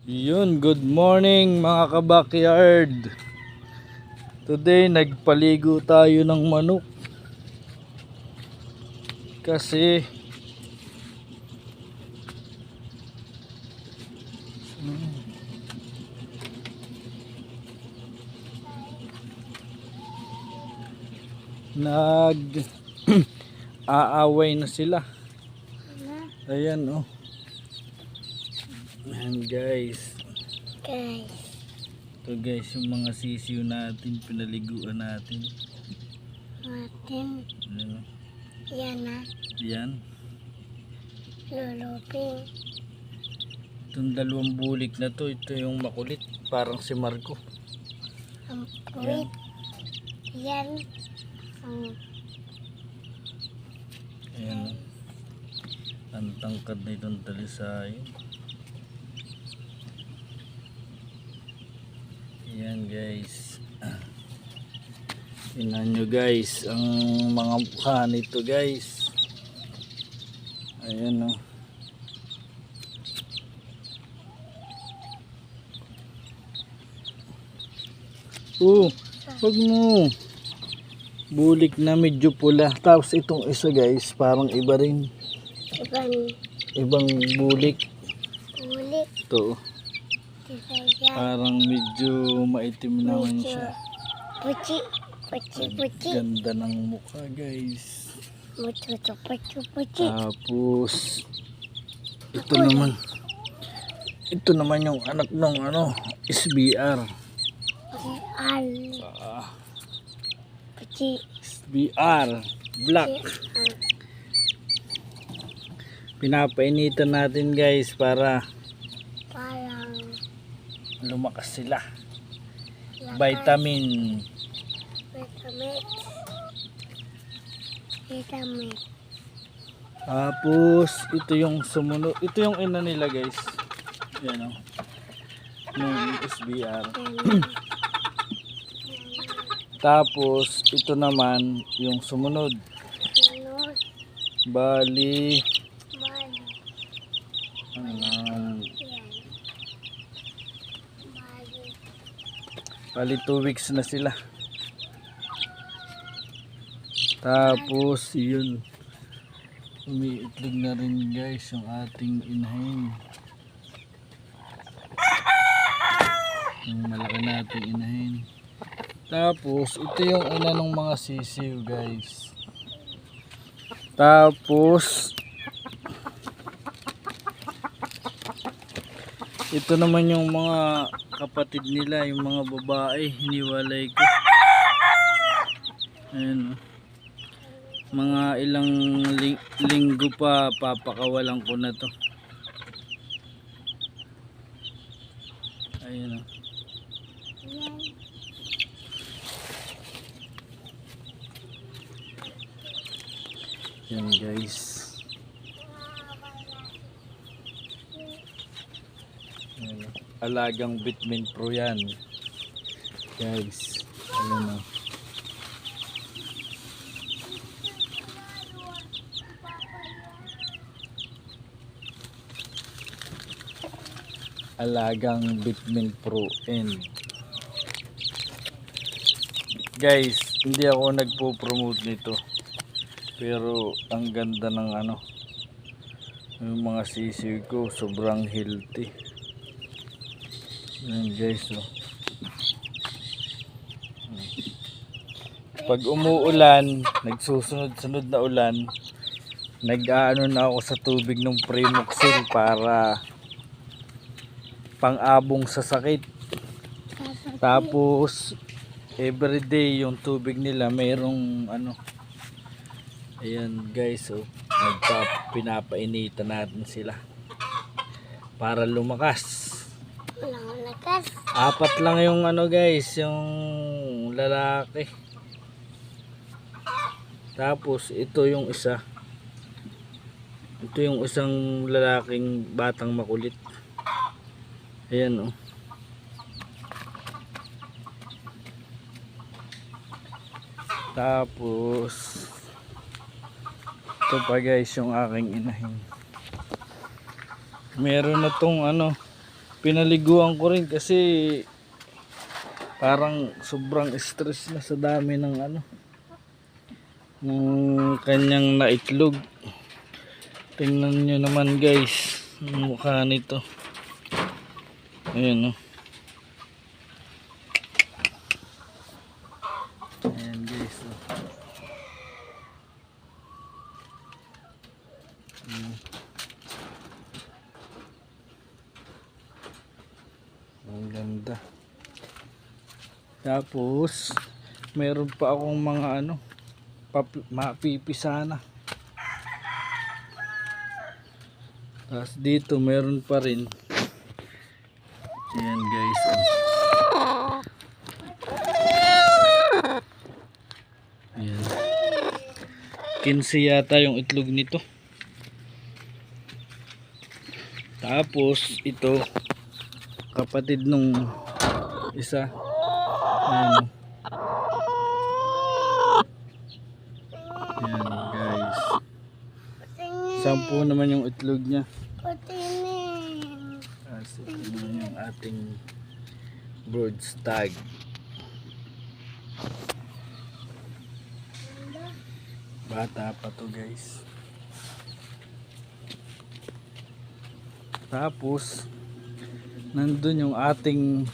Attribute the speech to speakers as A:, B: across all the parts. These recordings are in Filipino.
A: Yun, good morning mga ka-backyard. Today nagpaligo tayo ng manok kasi nag aaway na sila. Ayan oh. Ayan guys. Ito guys yung mga sisiw natin, pinaliguan natin. Ayan, oh.
B: Yan na,
A: Yan.
B: luluping.
A: Itong dalawang bulik na to, ito yung makulit, parang si Marco.
B: Ang kulit. Yan. Ang
A: Ayan. Ang tangkad na itong talisay. Ayan guys. Tingnan nyo guys ang mga mukha nito guys. Ayan o. Wag mo. Bulik na medyo pula. Tapos itong isa guys, parang iba rin. Ibang bulik.
B: ulit.
A: Ito.
B: Yan.
A: Parang medyo maitim naman siya.
B: Puci. Puci.
A: Ganda ng mukha guys.
B: Puci.
A: Tapos ito naman yung anak ng SBR.
B: Puci.
A: SBR black. Pinapainitan natin guys para
B: Parang
A: lumakas sila. Vitamin.
B: Vitamin.
A: Tapos ito yung sumunod. Ito yung ina nila guys. Yan o. Yung SBR. Tapos ito naman yung sumunod.
B: Sunod.
A: Bali
B: Yan.
A: bali 2 weeks na sila. Tapos yun, umiitlog na rin guys yung ating inahin. Yung malaki nating inahin. Tapos ito yung ina ng mga sisiw guys. Tapos ito naman yung mga kapatid nila, yung mga babae, hiniwalay ko. Ayan, mga ilang linggo pa papakawalan ko na to. Ayan o. Yan guys. Ayan, alagang Bitmin Pro yan guys. Ayan o. Alagang Bitmin Pro N. Guys, hindi ako nagpo-promote nito. Pero ang ganda ng yung mga sisiw ko, sobrang healthy. Yan guys oh. Pag umuulan, nagsusunod-sunod na ulan, nag-aano na ako sa tubig ng Primoxil para pang-abong sa sakit. Tapos everyday yung tubig nila mayroong ayan guys oh, pinapainitan natin sila para lumakas.
B: Lakas.
A: 4 lang yung guys, yung lalaki. Tapos ito yung isa. Ito yung isang lalaking batang makulit. Ayan oh. Tapos ito pa guys yung aking inahin. Meron na tong Pinaliguan ko rin kasi parang sobrang stress na sa dami ng ano ng kanyang naitlog. Tingnan nyo naman guys ang mukha nito. Ayan o. Ayan guys o. Ang ganda. Tapos meron pa akong mga ano mapipisa na. Tapos dito meron pa rin. Ayan guys. Ayan. 15 yata yung itlog nito. Tapos ito kapatid nung isa. Ayan. Ayan guys. 10 naman yung itlog niya.
B: Patinin.
A: Tapos ito naman yung ating brood stag. Bata pa to guys. Tapos nandun yung ating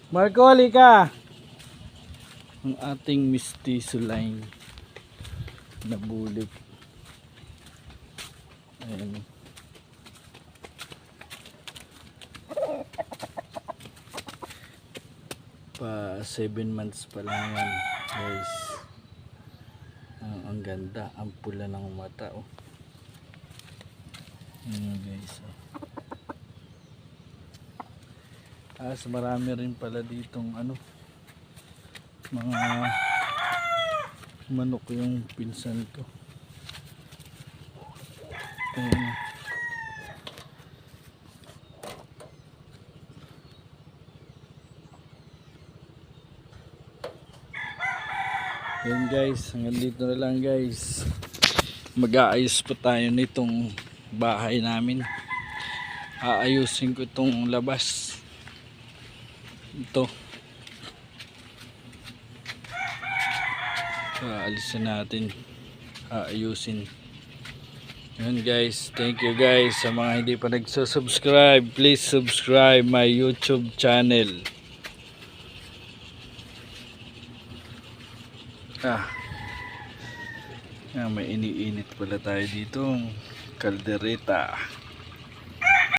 A: Marco, halika! Ang ating mestizo line na bulik. Ayan. Pa 7 months pa lang yan guys. Ang ganda, ang pula ng mata oh. Ayan guys oh. Tapos marami rin pala ditong ano mga manok yung pinsan ko. Ayan. Ayan guys, hanggang dito na lang guys. Mag-aayos pa tayo nitong bahay namin. Aayusin ko itong labas. Ito. Aalisin natin. Aayusin. Ayan guys, thank you guys sa mga hindi pa nagsusubscribe. Please subscribe my YouTube channel. May iniinit pala tayo dito. Kaldereta.